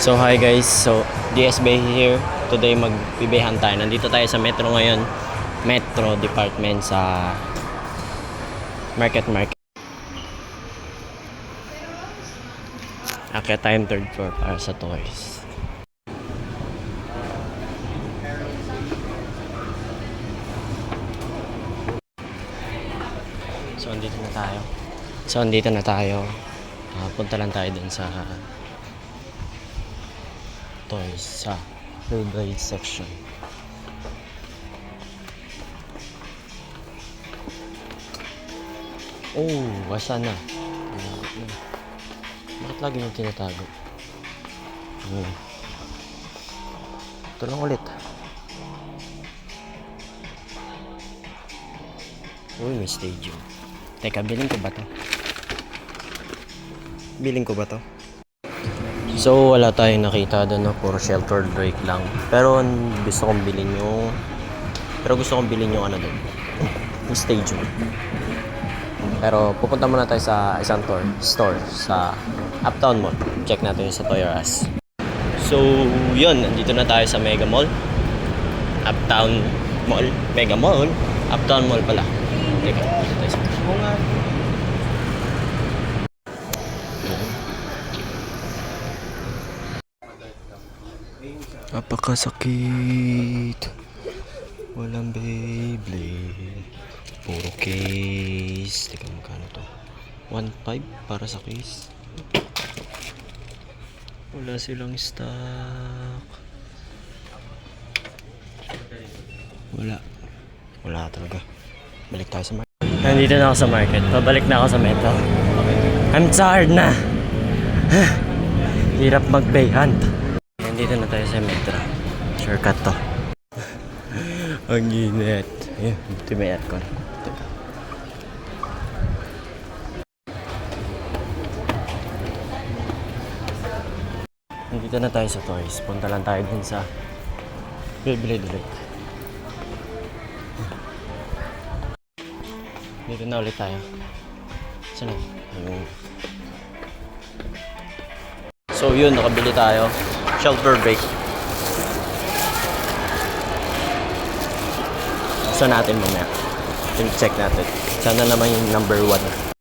So hi guys, so DSB here. Today magbibiyahan tayo. Nandito tayo sa Metro ngayon. Metro Department sa Market. Akit tayong third floor para sa toys. So andito na tayo. Punta lang tayo dun sa toys sa Beyblade section. Oh, wasa na. Bakit lagi yung tinatago? Ito lang ulit. Uy, may stadium. Teka, biling ko ba to? So, wala tayong nakita doon, no? Puro sheltered break lang. Pero gusto kong bilhin yung ano doon. Yung stadium. Pero pupunta muna tayo sa isang store sa Uptown Mall. Check natin yung sa Toys R Us. So, yun. Nandito na tayo sa Mega Mall. Uptown Mall. Mega Mall. Uptown Mall pala. Teka, dito tayo sa Napakasakit. Walang Beyblade. Puro case. Teka, magkano to? 1.5 para sa case. Wala silang stock. Wala talaga. Balik tayo sa market. Nandito na ako sa market. Pabalik na ako sa Metro. I'm tired na. Hirap mag-bay hunt. Nandito na tayo sa Metro. Shortcut to. Ang init. Ayan, dito may aircon. Teka. Nandito na tayo sa toys. Punta lang tayo din sa Beyblade. Dito na ulit tayo. Saan na? Ayun. So yun, nakabili tayo. Shelter break. Gusto natin mamaya. Check natin. Sana naman yung number 1.